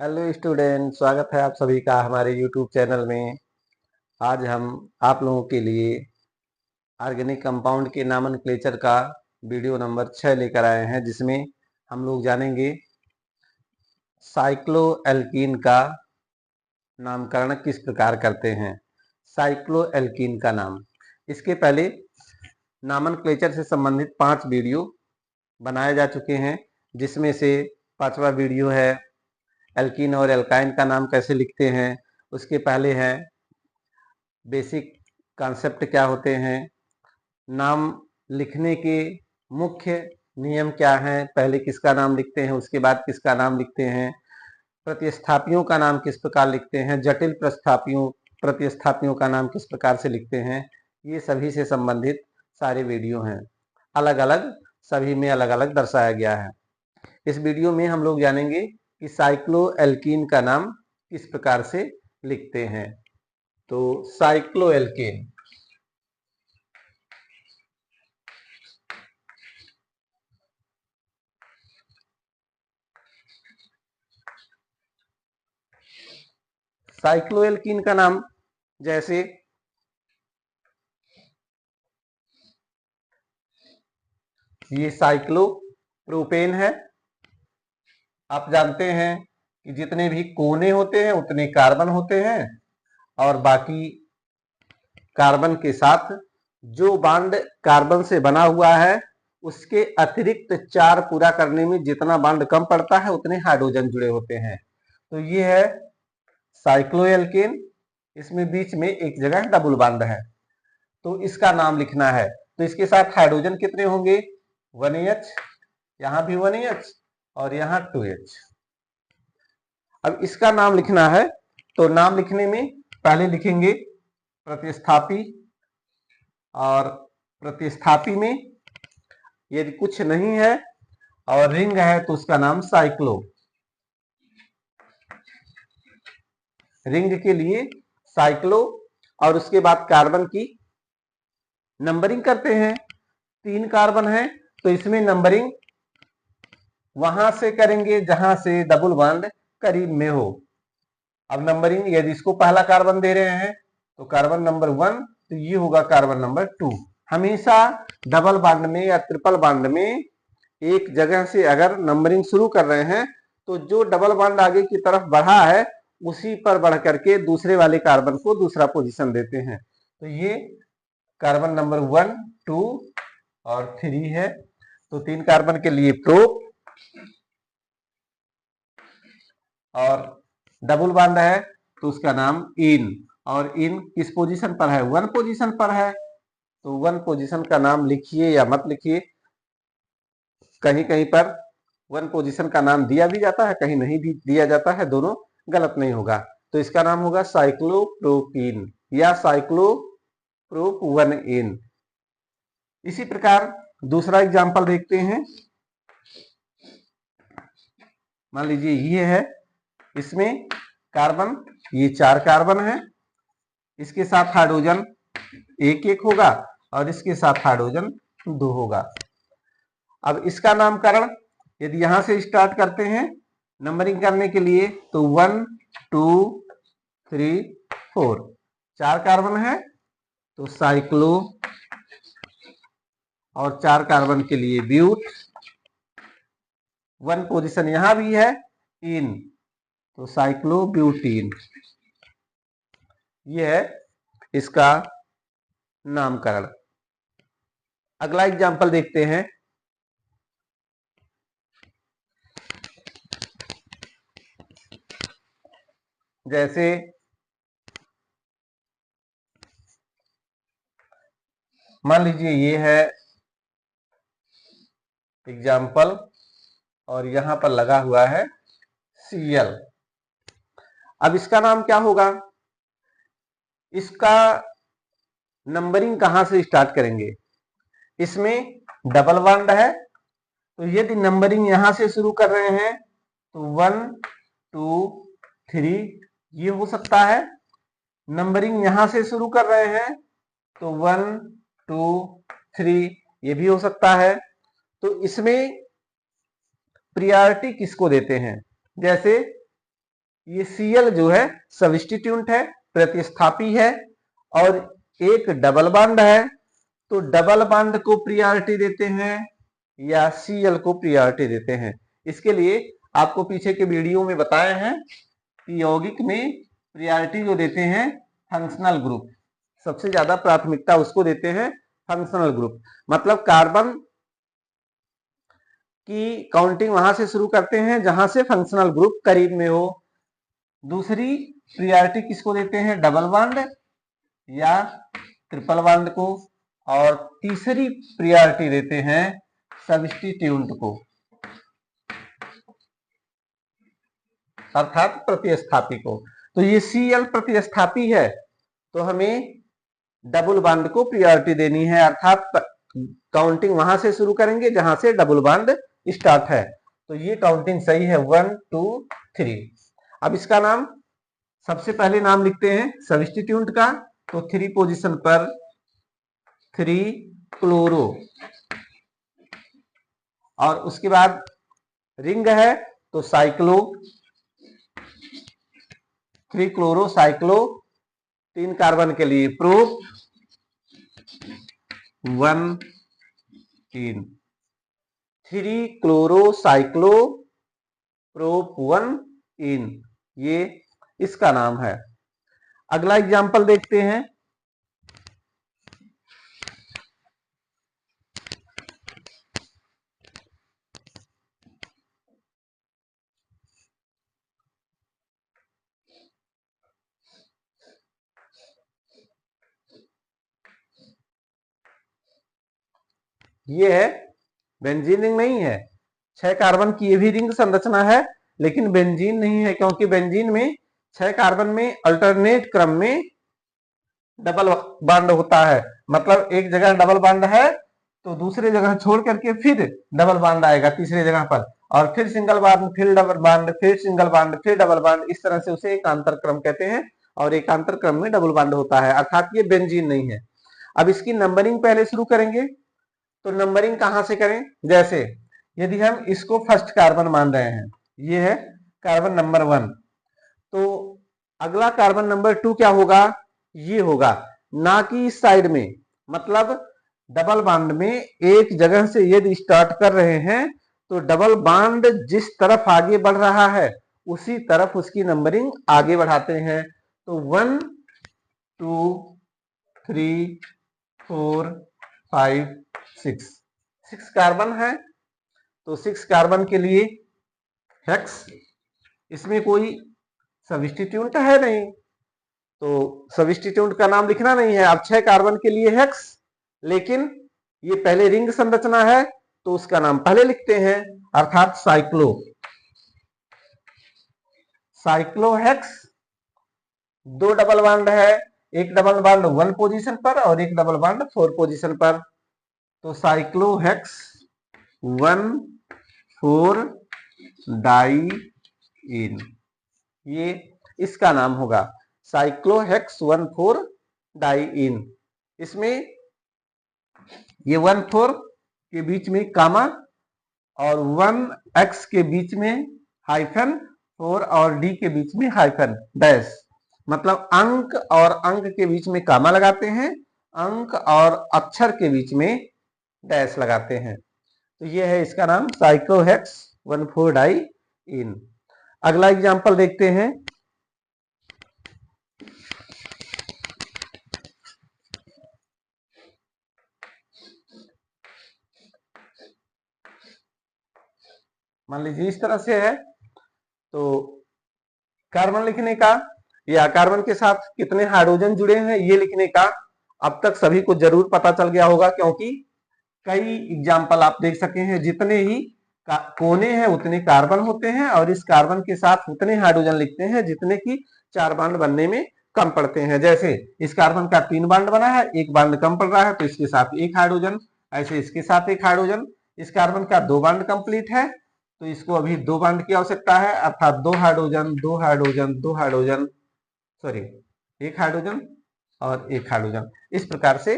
Hello student, स्वागत है आप सभी का हमारे यूट्यूब चैनल में। आज हम आप लोगों के लिए ऑर्गेनिक कंपाउंड के नॉमेनक्लेचर का वीडियो नंबर 6 लेकर आए हैं, जिसमें हम लोग जानेंगे साइक्लोएल्कीन का नामकरण किस प्रकार करते हैं। साइक्लोएल्कीन का नाम, इसके पहले नॉमेनक्लेचर से संबंधित 5 वीडियो बनाए जा चुके हैं, जिसमें से 5वां वीडियो है एल्कीन और एल्काइन का नाम कैसे लिखते हैं। उसके पहले है बेसिक कॉन्सेप्ट क्या होते हैं, नाम लिखने के मुख्य नियम क्या हैं, पहले किसका नाम लिखते हैं उसके बाद किसका नाम लिखते हैं, प्रतिस्थापियों का नाम किस प्रकार लिखते हैं, जटिल प्रतिस्थापियों का नाम किस प्रकार से लिखते हैं। ये सभी से संबंधित सारे वीडियो हैं, अलग अलग सभी में अलग अलग दर्शाया गया है। इस वीडियो में हम लोग जानेंगे कि साइक्लोएल्कीन का नाम किस प्रकार से लिखते हैं। तो साइक्लोएल्केन, साइक्लोएल्कीन का नाम जैसे ये साइक्लोप्रोपेन है। आप जानते हैं कि जितने भी कोने होते हैं उतने कार्बन होते हैं, और बाकी कार्बन के साथ जो बॉन्ड कार्बन से बना हुआ है उसके अतिरिक्त 4 पूरा करने में जितना बॉन्ड कम पड़ता है उतने हाइड्रोजन जुड़े होते हैं। तो ये है साइक्लोएल्केन। इसमें बीच में एक जगह डबल बॉन्ड है, तो इसका नाम लिखना है। तो इसके साथ हाइड्रोजन कितने होंगे, 1H, यहां भी 1H और यहां 2H। अब इसका नाम लिखना है, तो नाम लिखने में पहले लिखेंगे प्रतिस्थापी, और प्रतिस्थापी में यदि कुछ नहीं है और रिंग है तो उसका नाम साइक्लो। रिंग के लिए साइक्लो, और उसके बाद कार्बन की नंबरिंग करते हैं। 3 कार्बन है तो इसमें नंबरिंग वहां से करेंगे जहां से डबल बॉन्ड करीब में हो। अब नंबरिंग यदि इसको पहला कार्बन दे रहे हैं तो कार्बन नंबर 1, तो ये होगा कार्बन नंबर 2। हमेशा डबल बॉन्ड में या ट्रिपल बॉन्ड में एक जगह से अगर नंबरिंग शुरू कर रहे हैं तो जो डबल बॉन्ड आगे की तरफ बढ़ा है उसी पर बढ़ करके दूसरे वाले कार्बन को दूसरा पोजीशन देते हैं। तो ये कार्बन नंबर 1, 2 और 3 है। तो 3 कार्बन के लिए प्रोप, और डबल बॉन्ड है तो उसका नाम इन। और इन किस पोजीशन पर है, 1 पोजीशन पर है। तो 1 पोजीशन का नाम लिखिए या मत लिखिए, कहीं कहीं पर 1 पोजीशन का नाम दिया भी जाता है, कहीं नहीं भी दिया जाता है, दोनों गलत नहीं होगा। तो इसका नाम होगा साइक्लोप्रोपीन या साइक्लोप्रोप 1N। इसी प्रकार दूसरा एग्जांपल देखते हैं। मान लीजिए ये है, इसमें कार्बन, ये 4 कार्बन है, इसके साथ हाइड्रोजन एक एक होगा और इसके साथ हाइड्रोजन 2 होगा। अब इसका नामकरण यदि यहां से स्टार्ट करते हैं नंबरिंग करने के लिए तो 1, 2, 3, 4, 4 कार्बन है तो साइक्लो, और 4 कार्बन के लिए ब्यूट। 1 पोजीशन यहां भी है इन, तो साइक्लोब्यूटीन। ये है इसका नामकरण। अगला एग्जांपल देखते हैं। जैसे मान लीजिए ये है एग्जाम्पल, और यहां पर लगा हुआ है Cl। अब इसका नाम क्या होगा, इसका नंबरिंग कहां से स्टार्ट करेंगे। इसमें डबल बॉन्ड है तो यदि नंबरिंग यहां से शुरू कर रहे हैं तो 1, 2, 3 ये हो सकता है। नंबरिंग यहां से शुरू कर रहे हैं तो 1, 2, 3 ये भी हो सकता है। तो इसमें प्रियॉरिटी किसको देते हैं, जैसे ये Cl जो है सब्स्टिट्यूएंट है, प्रतिस्थापी है, और एक डबल बॉन्ड है, तो डबल बॉन्ड को प्रियोरिटी देते हैं या Cl को प्रियोरिटी देते हैं। इसके लिए आपको पीछे के वीडियो में बताए हैं कि यौगिक में प्रियोरिटी जो देते हैं फंक्शनल ग्रुप, सबसे ज्यादा प्राथमिकता उसको देते हैं फंक्शनल ग्रुप, मतलब कार्बन की काउंटिंग वहां से शुरू करते हैं जहां से फंक्शनल ग्रुप करीब में हो। दूसरी प्रियोरिटी किसको देते हैं, डबल बॉन्ड या ट्रिपल बॉन्ड को, और तीसरी प्रियोरिटी देते हैं सब्स्टिट्यूएंट को, अर्थात प्रतिस्थापी को। तो ये Cl प्रतिस्थापी है, तो हमें डबल बॉन्ड को प्रियोरिटी देनी है, अर्थात काउंटिंग वहां से शुरू करेंगे जहां से डबल बॉन्ड स्टार्ट है। तो ये काउंटिंग सही है 1 2 3। अब इसका नाम, सबसे पहले नाम लिखते हैं सब्स्टिट्यूएंट का, तो 3 पोजीशन पर 3 क्लोरो, और उसके बाद रिंग है तो साइक्लो, 3 क्लोरो साइक्लो, 3 कार्बन के लिए prop 1 3, 3 chloro cyclo prop 1 ene, ये इसका नाम है। अगला एग्जांपल देखते हैं। ये है बेंजीन रिंग नहीं है, 6 कार्बन की ये भी रिंग संरचना है, लेकिन बेंजीन नहीं है, क्योंकि बेंजीन में 6 कार्बन में अल्टरनेट क्रम में डबल बॉन्ड होता है, मतलब एक जगह डबल बॉन्ड है तो दूसरे जगह छोड़ करके फिर डबल बॉन्ड आएगा तीसरे जगह पर, और फिर सिंगल बॉन्ड, फिर डबल बॉन्ड, फिर सिंगल बॉन्ड, फिर डबल बॉन्ड, इस तरह से उसे एकांतर क्रम कहते हैं, और एकांतर क्रम में डबल बॉन्ड होता है, अर्थात ये बेंजीन नहीं है। अब इसकी नंबरिंग पहले शुरू करेंगे, तो नंबरिंग कहां से करें, जैसे यदि हम इसको फर्स्ट कार्बन मान रहे हैं, ये है कार्बन नंबर 1, तो अगला कार्बन नंबर 2 क्या होगा, ये होगा, ना कि इस साइड में, मतलब डबल बॉन्ड में एक जगह से यदि स्टार्ट कर रहे हैं तो डबल बॉन्ड जिस तरफ आगे बढ़ रहा है उसी तरफ उसकी नंबरिंग आगे बढ़ाते हैं। तो 1 2 3 4 5 6, 6 कार्बन है, तो 6 कार्बन के लिए हेक्स, इसमें कोई सब्स्टिट्यूएंट है नहीं, तो सब्स्टिट्यूएंट का नाम लिखना नहीं है। अब 6 कार्बन के लिए हेक्स, लेकिन ये पहले रिंग संरचना है तो उसका नाम पहले लिखते हैं, अर्थात साइक्लो, साइक्लोहेक्स। 2 डबल बॉन्ड है, एक डबल बॉन्ड 1 पोजीशन पर और एक डबल बॉन्ड 4 पोजीशन पर, तो साइक्लोहेक्स 1 4 डाई इन, ये इसका नाम होगा साइक्लोहेक्स 1 4 डाई इन। इसमें ये 1 4 के बीच में कामा और 1 एक्स के बीच में हाइफन, 4 और डी के बीच में हाइफन डैश, मतलब अंक और अंक के बीच में कामा लगाते हैं, अंक और अक्षर के बीच में डैश लगाते हैं, तो ये है इसका नाम साइक्लोहेक्स 1 4 डाई इन। अगला एग्जांपल देखते हैं। मान लीजिए इस तरह से है, तो कार्बन लिखने का या कार्बन के साथ कितने हाइड्रोजन जुड़े हैं ये लिखने का अब तक सभी को जरूर पता चल गया होगा, क्योंकि कई एग्जाम्पल आप देख सके हैं, जितने ही कोने हैं उतने कार्बन होते हैं, और इस कार्बन के साथ उतने हाइड्रोजन लिखते हैं जितने की 4 बॉन्ड बनने में कम पड़ते हैं। जैसे इस कार्बन का 3 बॉन्ड बना है, 1 बॉन्ड कम पड़ रहा है तो इसके साथ 1 हाइड्रोजन, ऐसे इसके साथ 1 हाइड्रोजन। इस कार्बन का 2 बॉन्ड कंप्लीट है तो इसको अभी 2 बॉन्ड की आवश्यकता है, अर्थात 2 hydrogen 2 hydrogen 2 hydrogen, sorry 1 hydrogen और 1 हाइड्रोजन, इस प्रकार से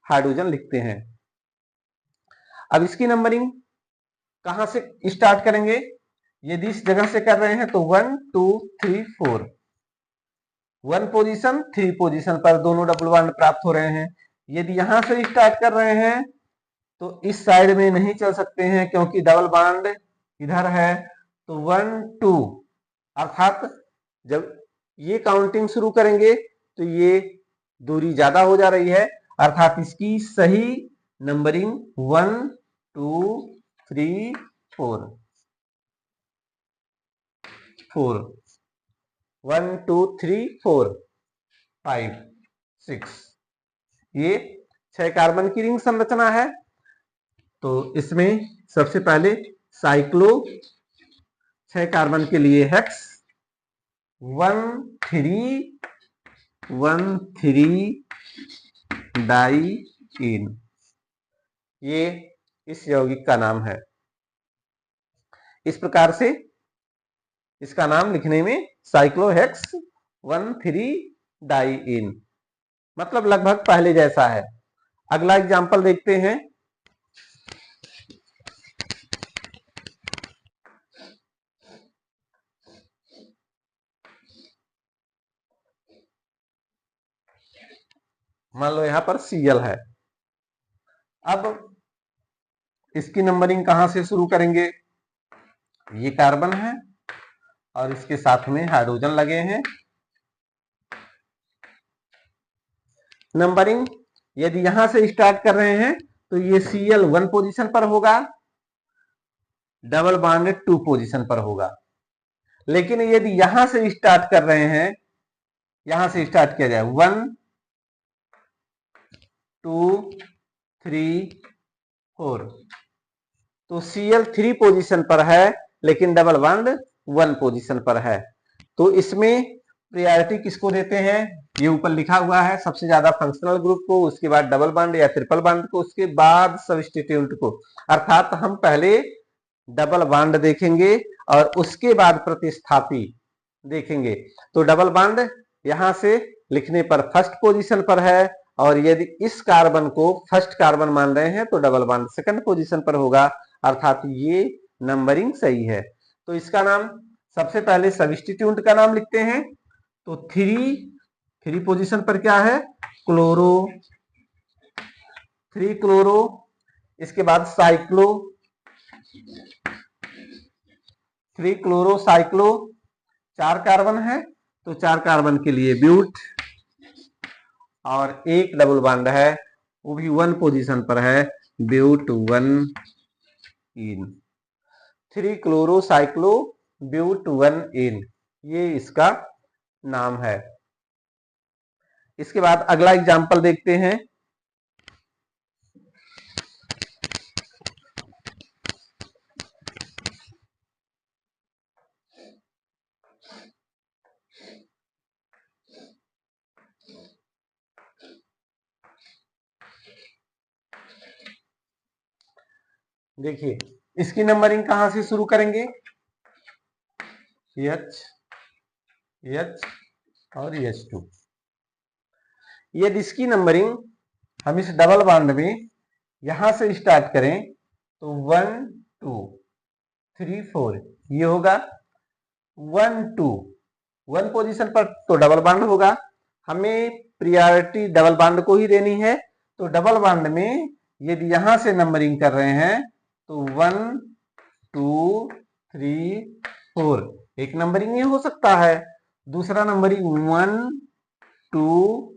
हाइड्रोजन लिखते हैं। अब इसकी नंबरिंग कहां से स्टार्ट करेंगे, यदि इस जगह से कर रहे हैं तो 1 2 3 4, 1 पोजीशन 3 पोजीशन पर दोनों डबल बॉन्ड प्राप्त हो रहे हैं। यदि यहां से स्टार्ट कर रहे हैं तो इस साइड में नहीं चल सकते हैं क्योंकि डबल बॉन्ड इधर है। तो 1 2, अर्थात जब ये काउंटिंग शुरू करेंगे तो ये दूरी ज्यादा हो जा रही है, अर्थात इसकी सही नंबरिंग 1 2 3 4 4 1 2 3 4 5 6, ये 6 कार्बन की रिंग संरचना है। तो इसमें सबसे पहले साइक्लो 6 कार्बन के लिए हेक्स 1 3 डाई इन, ये इस यौगिक का नाम है। इस प्रकार से इसका नाम लिखने में साइक्लोहेक्स 1 3 डाई इन, मतलब लगभग पहले जैसा है। अगला एग्जांपल देखते हैं। मान लो यहां पर Cl है। अब इसकी नंबरिंग कहां से शुरू करेंगे? ये कार्बन है और इसके साथ में हाइड्रोजन लगे हैं। नंबरिंग यदि यहां से स्टार्ट कर रहे हैं तो ये Cl 1 पोजीशन पर होगा, डबल बॉन्ड 2 पोजीशन पर होगा। लेकिन यदि यहां से स्टार्ट कर रहे हैं, यहां से स्टार्ट किया जाए 1 2 3 4, तो Cl 3 पोजीशन पर है लेकिन डबल बॉन्ड 1 पोजीशन पर है। तो इसमें प्रायोरिटी किसको देते हैं? ये ऊपर लिखा हुआ है, सबसे ज्यादा फंक्शनल ग्रुप को, उसके बाद डबल बॉन्ड या ट्रिपल बॉन्ड को, उसके बाद सब्स्टिट्यूएंट को। अर्थात हम पहले डबल बॉन्ड देखेंगे और उसके बाद प्रतिस्थापी देखेंगे। तो डबल बॉन्ड यहां से लिखने पर फर्स्ट पोजीशन पर है, और यदि इस कार्बन को फर्स्ट कार्बन मान रहे हैं तो डबल बॉन्ड सेकंड पोजीशन पर होगा, अर्थात ये नंबरिंग सही है। तो इसका नाम सबसे पहले सब्स्टिट्यूएंट का नाम लिखते हैं। तो 3 पोजीशन पर क्या है? Chloro, 3 chloro. इसके बाद साइक्लो, 3 क्लोरो साइक्लो, 4 कार्बन है तो 4 कार्बन के लिए ब्यूट, और एक डबल बॉन्ड है वो भी 1 पोजीशन पर है, ब्यूट 1 इन, 3 क्लोरो साइक्लो ब्यूट 1 इन, ये इसका नाम है। इसके बाद अगला एग्जांपल देखते हैं। देखिए इसकी नंबरिंग कहां से शुरू करेंगे? H और H2। यदि इसकी नंबरिंग हम इस डबल बॉन्ड में यहां से स्टार्ट करें तो 1 2 3 4, ये होगा 1 2, 1 पोजीशन पर तो डबल बॉन्ड होगा। हमें प्रायोरिटी डबल बॉन्ड को ही देनी है। तो डबल बॉन्ड में यदि यहां से नंबरिंग कर रहे हैं तो 1 2 3 4, एक नंबरिंग ये हो सकता है। दूसरा नंबरिंग 1 2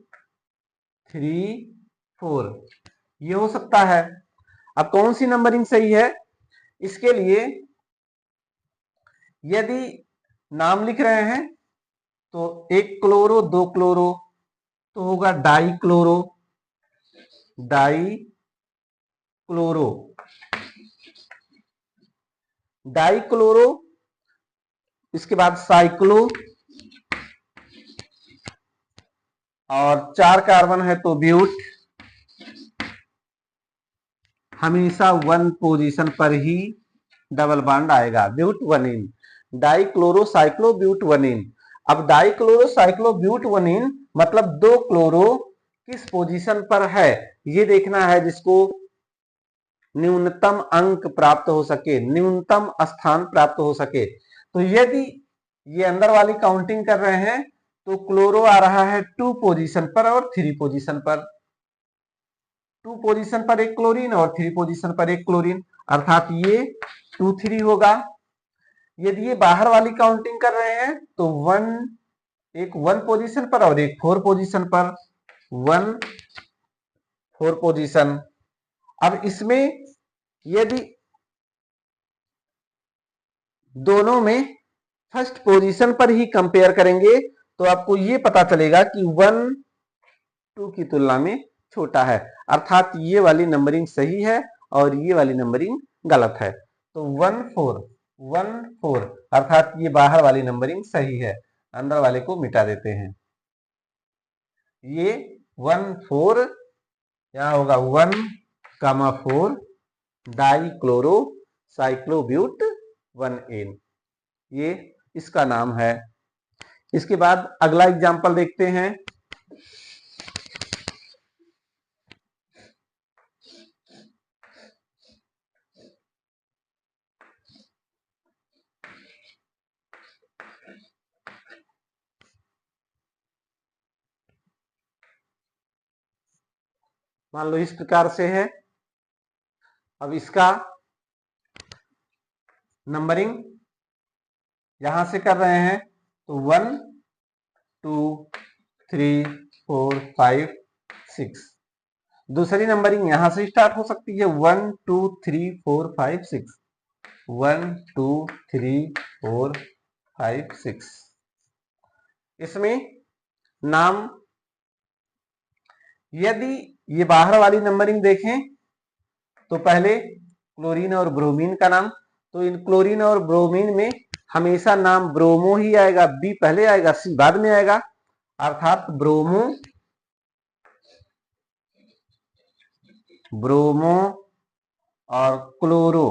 3 4, ये हो सकता है। अब कौन सी नंबरिंग सही है? इसके लिए यदि नाम लिख रहे हैं तो 1 क्लोरो 2 क्लोरो तो होगा die chloro, die chloro, die chloro. इसके बाद साइक्लो, और 4 कार्बन है तो ब्यूट, हमेशा 1 पोजीशन पर ही डबल बॉन्ड आएगा, but 1 ene, di chloro cyclo but 1 ene. अब di chloro cyclo but 1 ene मतलब 2 क्लोरो किस पोजीशन पर है ये देखना है, जिसको न्यूनतम अंक प्राप्त हो सके, न्यूनतम स्थान प्राप्त हो सके। तो यदि ये अंदर वाली काउंटिंग कर रहे हैं तो क्लोरो आ रहा है 2 पोजीशन पर और 3 पोजीशन पर, 2 पोजीशन पर एक क्लोरीन और 3 पोजीशन पर एक क्लोरीन, अर्थात ये 2 3 होगा। यदि ये बाहर वाली काउंटिंग कर रहे हैं तो 1 पोजीशन पर और एक 4 पोजीशन पर, 1 4 पोजीशन। अब इसमें यदि दोनों में फर्स्ट पोजीशन पर ही कंपेयर करेंगे तो आपको ये पता चलेगा कि 1 2 की तुलना में छोटा है, अर्थात ये वाली नंबरिंग सही है और ये वाली नंबरिंग गलत है। तो 1 4 अर्थात ये बाहर वाली नंबरिंग सही है, अंदर वाले को मिटा देते हैं। ये 1 4 यहां होगा 1,4 डाइक्लोरो साइक्लोब्यूट 1N, ये इसका नाम है। इसके बाद अगला एग्जाम्पल देखते हैं। मान लो इस प्रकार से है। अब इसका नंबरिंग यहां से कर रहे हैं तो 1 2 3 4 5 6। दूसरी नंबरिंग यहां से स्टार्ट हो सकती है 1 2 3 4 5 6, 1 2 3 4 5 6। इसमें नाम, यदि ये बाहर वाली नंबरिंग देखें तो पहले क्लोरीन और ब्रोमीन का नाम, तो इन क्लोरीन और ब्रोमीन में हमेशा नाम ब्रोमो ही आएगा, बी पहले आएगा सी बाद में आएगा, अर्थात ब्रोमो ब्रोमो और क्लोरो।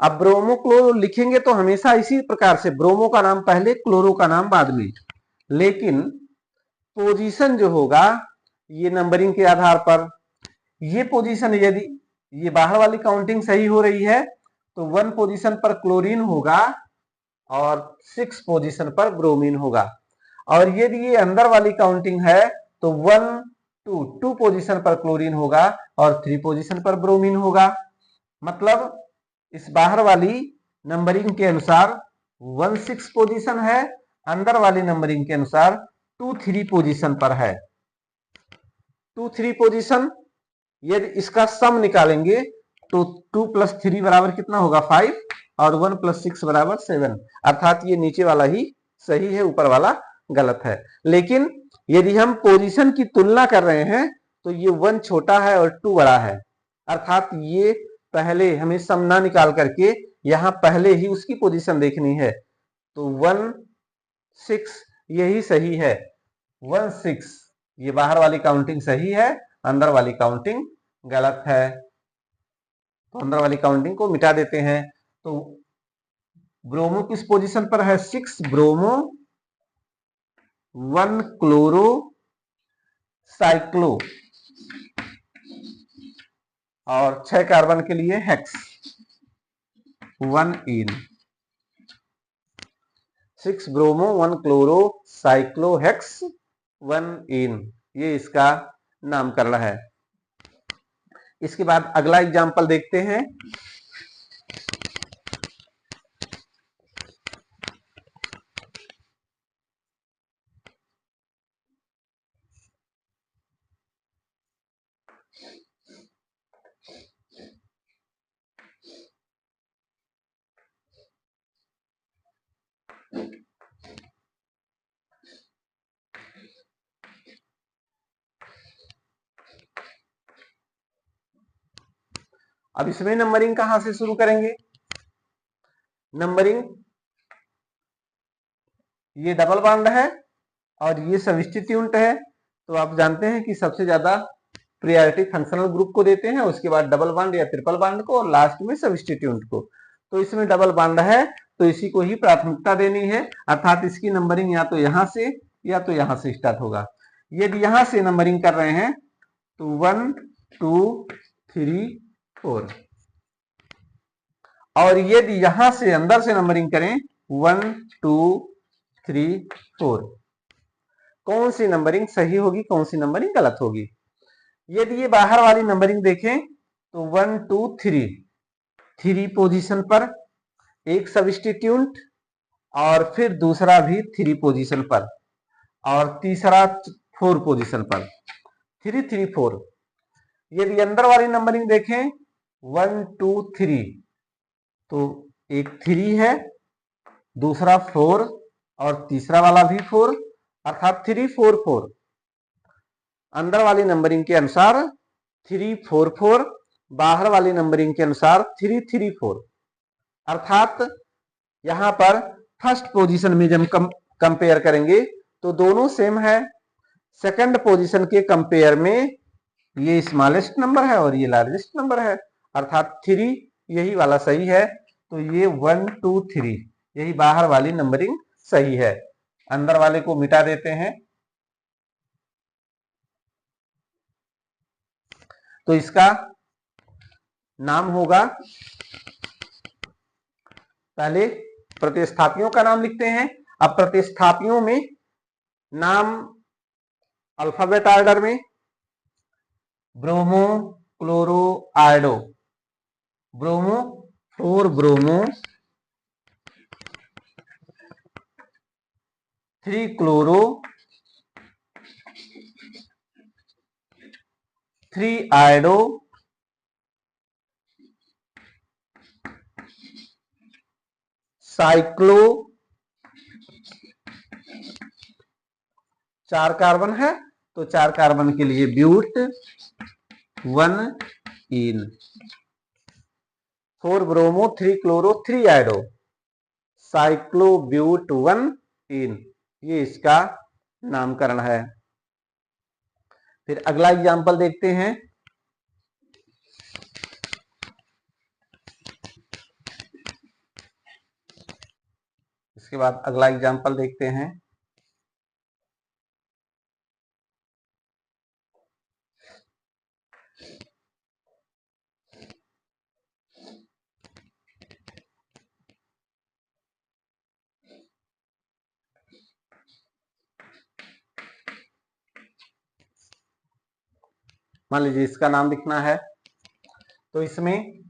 अब ब्रोमो क्लोरो लिखेंगे तो हमेशा इसी प्रकार से ब्रोमो का नाम पहले क्लोरो का नाम बाद में, लेकिन पोजीशन जो होगा ये नंबरिंग के आधार पर, ये पोजीशन यदि ये बाहर वाली काउंटिंग सही हो रही है तो 1 पोजीशन पर क्लोरीन होगा और 6 पोजीशन पर ब्रोमीन होगा, और यदि ये अंदर वाली काउंटिंग है तो 1 2 पोजीशन पर क्लोरीन होगा और 3 पोजीशन पर ब्रोमीन होगा। मतलब इस बाहर वाली नंबरिंग के अनुसार 1 6 पोजीशन है, अंदर वाली नंबरिंग के अनुसार 2 3 पोजीशन पर है। 2 3 पोजीशन, यदि इसका सम निकालेंगे तो 2 + 3 बराबर कितना होगा 5 और 1 + 6 बराबर 7, अर्थात ये नीचे वाला ही सही है, ऊपर वाला गलत है। लेकिन यदि हम पोजीशन की तुलना कर रहे हैं तो ये 1 छोटा है और 2 बड़ा है, अर्थात ये पहले हमें सम ना निकाल करके यहां पहले ही उसकी पोजीशन देखनी है। तो 1 6 यही सही है, 1 6 ये बाहर वाली काउंटिंग सही है, अंदर वाली काउंटिंग गलत है, तो अंदर वाली काउंटिंग को मिटा देते हैं। तो ब्रोमो किस पोजीशन पर है 6 ब्रोमो, 1 क्लोरो साइक्लो और 6 कार्बन के लिए hex 1N, 6 bromo 1 chloro cyclo hex 1N, ये इसका नामकरण है। इसके बाद अगला एग्जाम्पल देखते हैं। अब इसमें नंबरिंग कहां से शुरू करेंगे? नंबरिंग, ये डबल बॉन्ड है और ये सब्स्टिट्यूएंट है, तो आप जानते हैं कि सबसे ज्यादा प्रायोरिटी फंक्शनल ग्रुप को देते हैं, उसके बाद डबल बॉन्ड या ट्रिपल बॉन्ड को और लास्ट में सब्स्टिट्यूएंट को। तो इसमें डबल बॉन्ड है तो इसी को ही प्राथमिकता देनी है, अर्थात इसकी नंबरिंग या तो यहां से या तो यहां से स्टार्ट होगा। यदि यहां से नंबरिंग कर रहे हैं तो 1 2 3 4। और यदि यहां से अंदर से नंबरिंग करें 1 2 3 4, कौन सी नंबरिंग सही होगी, कौन सी नंबरिंग गलत होगी? यदि ये बाहर वाली नंबरिंग देखें तो 1 2 3, 3 पोजीशन पर एक सब्स्टिट्यूट और फिर दूसरा भी 3 पोजीशन पर और तीसरा 4 पोजीशन पर, 3 3 4। यदि अंदर वाली नंबरिंग देखें 1 2 3, तो एक 3 है, दूसरा 4 और तीसरा वाला भी 4, अर्थात 3 4 4। अंदर वाली नंबरिंग के अनुसार 3 4 4, बाहर वाली नंबरिंग के अनुसार 3 3 4। अर्थात यहां पर फर्स्ट पोजीशन में जब कंपेयर करेंगे तो दोनों सेम है, सेकंड पोजीशन के कंपेयर में ये स्मॉलेस्ट नंबर है और ये लार्जेस्ट नंबर है, अर्थात 3 यही वाला सही है। तो ये 1 2 3 यही बाहर वाली नंबरिंग सही है। अंदर वाले को मिटा देते हैं। तो इसका नाम होगा, पहले प्रतिस्थापियों का नाम लिखते हैं। अब प्रतिस्थापियों में नाम अल्फाबेट ऑर्डर में, bromo chloro iodo. Bromo 4 bromo, 3 chloro, 3 iodo, cyclo, 4 carbon है तो 4 कार्बन के लिए but 1 ene, 4 bromo, 3 chloro, 3 iodo, cyclo but 1 ene, ये इसका नामकरण है। फिर अगला एग्जाम्पल देखते हैं। इसके बाद अगला एग्जाम्पल देखते हैं। मान लीजिए इसका नाम लिखना है, तो इसमें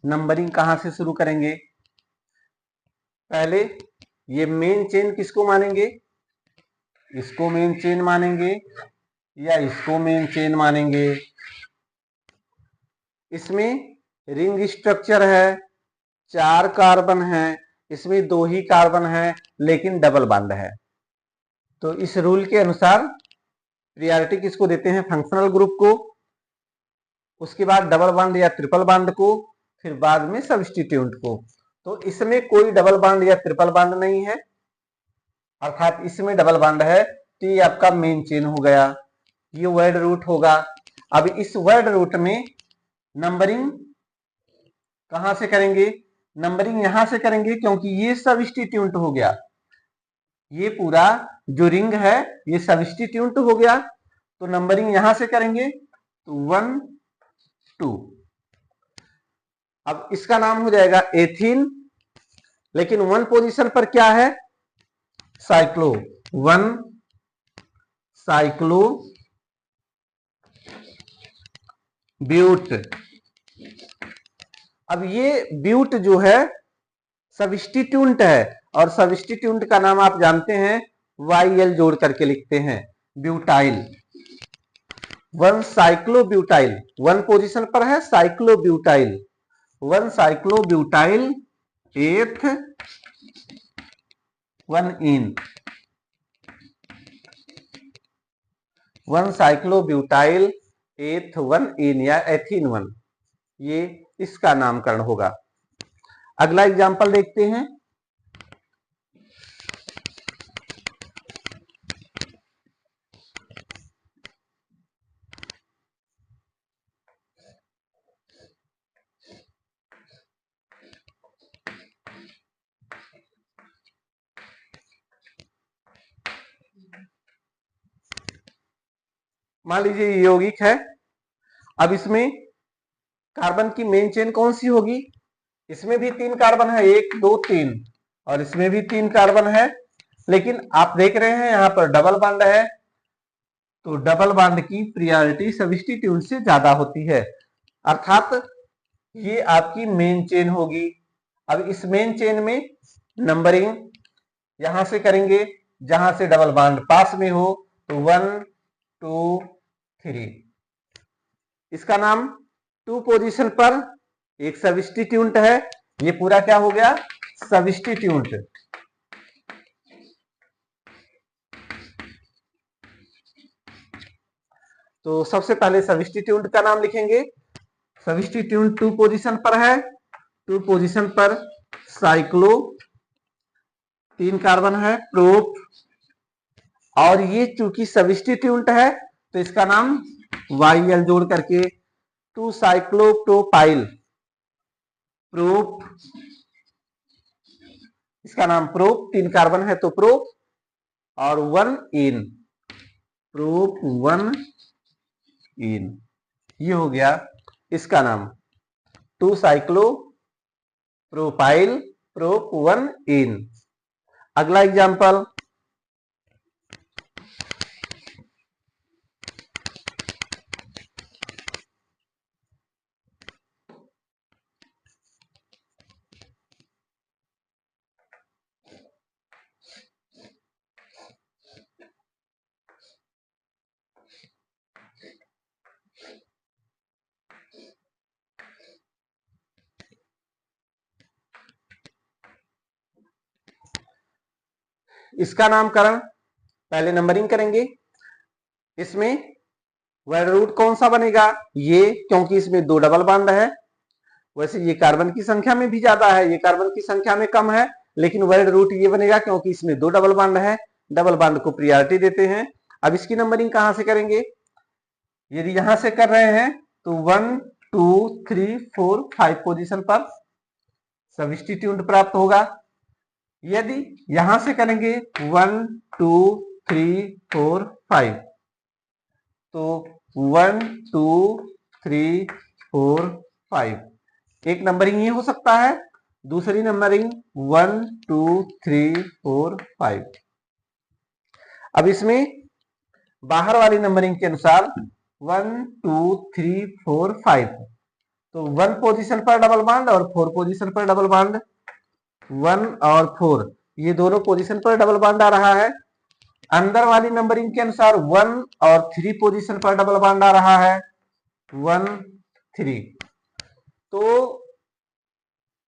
नंबरिंग कहां से शुरू करेंगे? पहले ये मेन चेन किसको मानेंगे? इसको मेन चेन मानेंगे या इसको मेन चेन मानेंगे? इसमें रिंग स्ट्रक्चर है, 4 कार्बन है, इसमें 2 ही कार्बन है लेकिन डबल बॉन्ड है। तो इस रूल के अनुसार प्रायोरिटी किसको देते हैं? फंक्शनल ग्रुप को, उसके बाद डबल बॉन्ड या ट्रिपल बॉन्ड को, फिर बाद में सब्स्टिट्यूट को। तो इसमें कोई डबल बॉन्ड या ट्रिपल बॉन्ड नहीं है, अर्थात इसमें डबल बॉन्ड है तो ये आपका मेन चेन हो गया, ये वर्ड रूट होगा। अब इस वर्ड रूट में नंबरिंग कहां से करेंगे? नंबरिंग यहां से करेंगे क्योंकि ये सब्स्टिट्यूट हो गया, ये पूरा जो रिंग है ये सब्स्टिट्यूट हो गया, तो नंबरिंग यहां से करेंगे तो 1 2। अब इसका नाम हो जाएगा एथीन, लेकिन 1 पोजीशन पर क्या है? Cyclo 1, cyclo but. अब ये ब्यूट जो है सब्स्टिट्यूट है और सब्स्टिट्यूट का नाम आप जानते हैं, YL जोड़ करके लिखते हैं, ब्यूटाइल। 1 साइक्लोब्यूटाइल 1 पोजीशन पर है, साइक्लोब्यूटाइल 1 साइक्लोब्यूटाइल एथ 1 इन, 1 साइक्लोब्यूटाइल एथ 1 इन या एथीन 1, ये इसका नामकरण होगा। अगला एग्जाम्पल देखते हैं। मान लीजिए ये यौगिक है। अब इसमें कार्बन की मेन चेन कौन सी होगी? इसमें भी 3 कार्बन है, 1 2 3, और इसमें भी 3 कार्बन है, लेकिन आप देख रहे हैं यहाँ पर डबल बॉन्ड है, तो डबल बॉन्ड की प्रायोरिटी सब्स्टिट्यूट से ज्यादा होती है, अर्थात ये आपकी मेन चेन होगी। अब इस मेन चेन में नंबरिंग यहां से करेंगे, जहां से डबल बॉन्ड पास में हो, तो 1 2 3। इसका नाम 2 पोजीशन पर एक सब्स्टिट्यूट है, ये पूरा क्या हो गया? सब्स्टिट्यूट। तो सबसे पहले सब्स्टिट्यूट का नाम लिखेंगे। सब्स्टिट्यूट 2 पोजीशन पर है, 2 पोजीशन पर साइक्लो, 3 कार्बन है, प्रोप, और ये चूंकि सब्स्टिट्यूट है तो इसका नाम YL जोड़ करके 2 साइक्लोप्रोपाइल, प्रोप, इसका नाम प्रोप, 3 कार्बन है तो प्रोप, और 1 इन, प्रोप 1 इन, ये हो गया इसका नाम 2 साइक्लो प्रोपाइल प्रोप 1 इन। अगला एग्जांपल, इसका नामकरण पहले नंबरिंग करेंगे। इसमें वर्ड रूट कौन सा बनेगा? ये, क्योंकि इसमें 2 डबल बॉन्ड है। वैसे ये कार्बन की संख्या में भी ज्यादा है, ये कार्बन की संख्या में कम है, लेकिन वर्ड रूट ये बनेगा क्योंकि इसमें 2 डबल बॉन्ड है, डबल बॉन्ड को प्रायोरिटी देते हैं। अब इसकी नंबरिंग कहां से करेंगे? यदि यहां से कर रहे हैं तो 1 2 3 4 5 पोजीशन पर सब्स्टिट्यूट प्राप्त होगा। यदि यहां से करेंगे 1 2 3 4 5, तो 1 2 3 4 5, एक नंबरिंग ये हो सकता है, दूसरी नंबरिंग 1 2 3 4 5। अब इसमें बाहर वाली नंबरिंग के अनुसार 1 2 3 4 5, तो 1 पोजीशन पर डबल बॉन्ड और 4 पोजीशन पर डबल बॉन्ड, 1 और 4 ये दोनों पोजीशन पर डबल बॉन्ड आ रहा है। अंदर वाली नंबरिंग के अनुसार 1 और 3 पोजीशन पर डबल बॉन्ड आ रहा है, 1 3। तो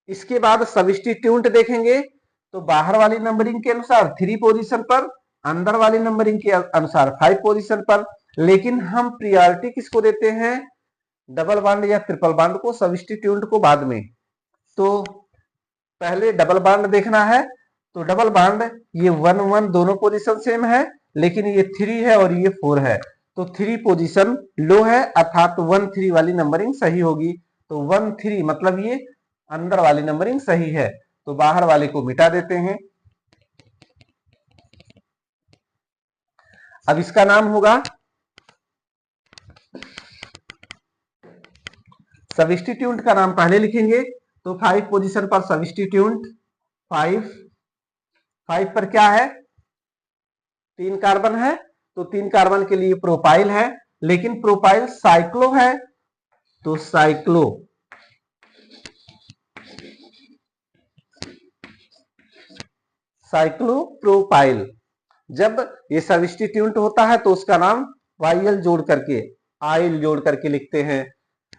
इसके बाद सब्स्टिट्यूट देखेंगे, तो बाहर वाली नंबरिंग के अनुसार 3 पोजीशन पर, अंदर वाली नंबरिंग के अनुसार 5 पोजीशन पर, लेकिन हम प्रायोरिटी किसको देते हैं? डबल बॉन्ड या ट्रिपल बॉन्ड को, सब्स्टिट्यूट को बाद में। तो पहले डबल बॉन्ड देखना है, तो डबल बॉन्ड ये 1 1 दोनों पोजीशन सेम है, लेकिन ये 3 है और ये 4 है, तो 3 पोजीशन लो है, अर्थात 1 3 वाली नंबरिंग सही होगी। तो 1 3 मतलब ये अंदर वाली नंबरिंग सही है, तो बाहर वाले को मिटा देते हैं। अब इसका नाम होगा सब्स्टिट्यूट का नाम पहले लिखेंगे, तो 5 पोजीशन पर सब्स्टिट्यूट, 5 5 पर क्या है? 3 कार्बन है, तो 3 कार्बन के लिए प्रोपाइल है, लेकिन प्रोपाइल साइक्लो है, तो साइक्लो, साइक्लोप्रोपाइल। जब ये सब्स्टिट्यूट होता है तो उसका नाम YL जोड़ करके, आइल जोड़ करके लिखते हैं।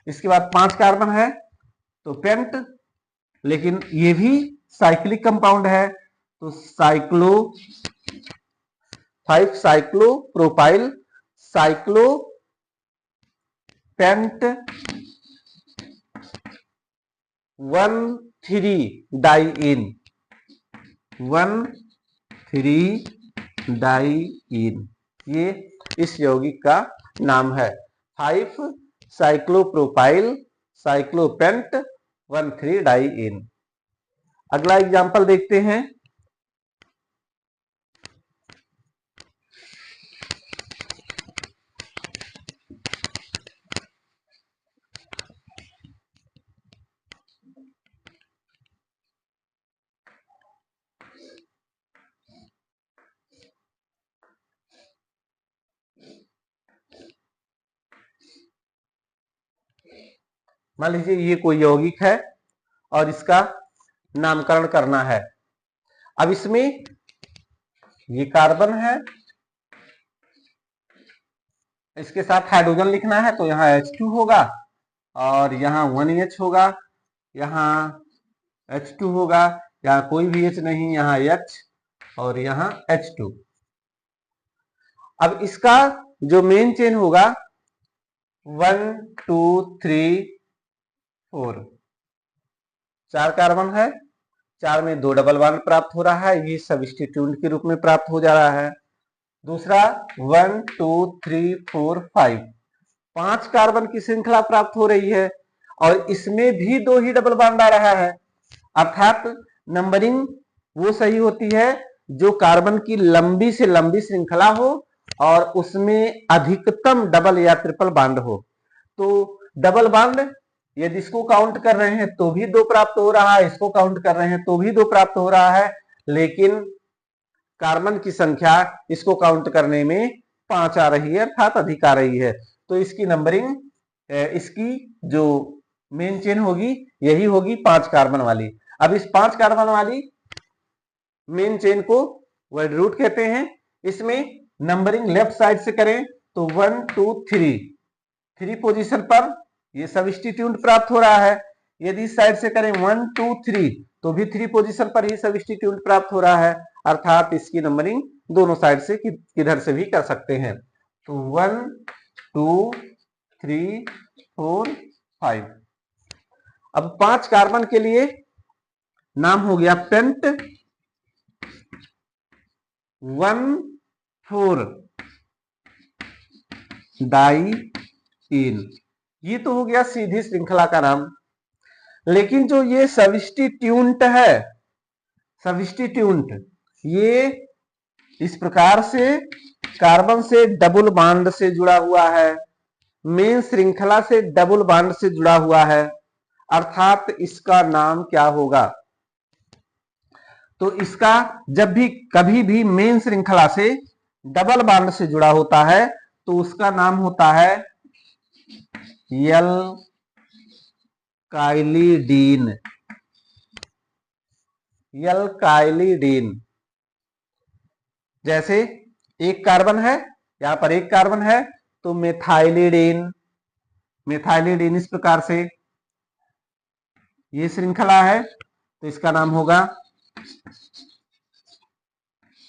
इसके बाद 5 कार्बन है तो पेंट, लेकिन ये भी साइक्लिक कंपाउंड है, तो cyclo, 5 cyclopropyl, cyclo pent 1 3 diene, 1 3 diene, ये इस यौगिक का नाम है, 5 साइक्लोप्रोपाइल साइक्लोपेंट 1 3 डाइइन। अगला एग्जांपल देखते हैं। मान लीजिए ये कोई यौगिक है और इसका नामकरण करना है। अब इसमें ये कार्बन है, इसके साथ हाइड्रोजन लिखना है तो यहाँ H2 होगा और यहाँ 1H होगा, यहाँ H2 होगा, यहाँ कोई भी H नहीं, यहाँ H और यहाँ H2। अब इसका जो मेन चेन होगा 1 2 3 4, 4 कार्बन है, 4 में 2 डबल बॉन्ड प्राप्त हो रहा है, ये सब्स्टिट्यूएंट के रूप में प्राप्त हो जा रहा है। दूसरा 1 2 3 4 5, 5 कार्बन की श्रृंखला प्राप्त हो रही है और इसमें भी 2 ही डबल बॉन्ड आ रहा है। अर्थात नंबरिंग वो सही होती है जो कार्बन की लंबी से लंबी श्रृंखला हो और उसमें अधिकतम डबल या ट्रिपल बॉन्ड हो। तो डबल बॉन्ड यदि इसको काउंट कर रहे हैं तो भी 2 प्राप्त हो रहा है, इसको काउंट कर रहे हैं तो भी 2 प्राप्त हो रहा है, लेकिन कार्बन की संख्या इसको काउंट करने में 5 आ रही है, अर्थात अधिक आ रही है। तो इसकी नंबरिंग, इसकी जो मेन चेन होगी यही होगी 5 कार्बन वाली। अब इस 5 कार्बन वाली मेन चेन को वर्ड रूट कहते हैं। इसमें नंबरिंग लेफ्ट साइड से करें तो 1 2 3 पोजीशन पर ये सब्स्टिट्यूएंट प्राप्त हो रहा है। यदि इस साइड से करें 1 2 3 तो भी 3 पोजीशन पर ही सब्स्टिट्यूएंट प्राप्त हो रहा है, अर्थात इसकी नंबरिंग दोनों साइड से किधर से भी कर सकते हैं। तो 1 2 3 4 5। अब 5 कार्बन के लिए नाम हो गया पेंट 1,4 डाइईन। ये तो हो गया सीधी श्रृंखला का नाम। लेकिन जो ये सब्स्टिट्यूएंट है, सब्स्टिट्यूएंट ये इस प्रकार से कार्बन से डबल बॉन्ड से जुड़ा हुआ है, मेन श्रृंखला से डबल बॉन्ड से जुड़ा हुआ है, अर्थात इसका नाम क्या होगा? तो इसका जब भी कभी भी मेन श्रृंखला से डबल बॉन्ड से जुड़ा होता है तो उसका नाम होता है एल काइलिडीन। एल काइलिडीन। जैसे एक कार्बन है, यहां पर एक कार्बन है तो मेथाइलिडीन, मेथाइलिडीन इस प्रकार से ये श्रृंखला है तो इसका नाम होगा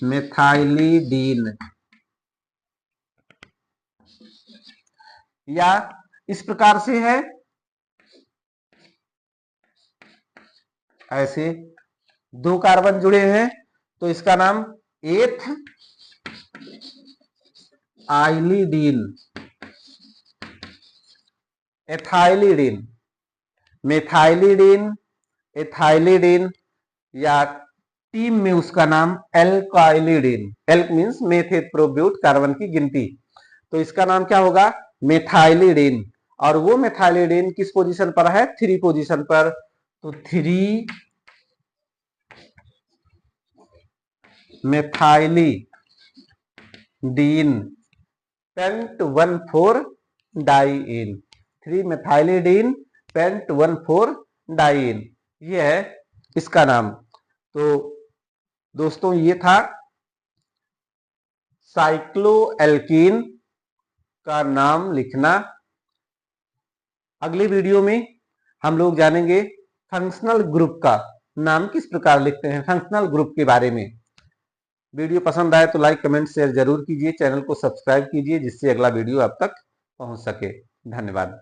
मेथाइलिडीन। या इस प्रकार से है, ऐसे 2 कार्बन जुड़े हैं तो इसका नाम एथ आइलिडीन, एथाइलिडीन, मेथाइलिडीन, एथाइलिडीन, या टीम में उसका नाम एल्काइलिडीन। एल्क मींस मेथेट प्रोब्यूट, कार्बन की गिनती, तो इसका नाम क्या होगा? मेथाइलिडीन। और वो मेथाइलिडीन किस पोजीशन पर है? 3 पोजीशन पर। तो 3 मेथाइलिडीन पेंट 1,4 डाइईन। 3 मेथाइलिडीन पेंट 1,4 डाइईन, ये है इसका नाम। तो दोस्तों ये था साइक्लोएल्कीन का नाम लिखना। अगले वीडियो में हम लोग जानेंगे फंक्शनल ग्रुप का नाम किस प्रकार लिखते हैं, फंक्शनल ग्रुप के बारे में। वीडियो पसंद आए तो लाइक कमेंट शेयर जरूर कीजिए, चैनल को सब्सक्राइब कीजिए जिससे अगला वीडियो आप तक पहुंच सके। धन्यवाद।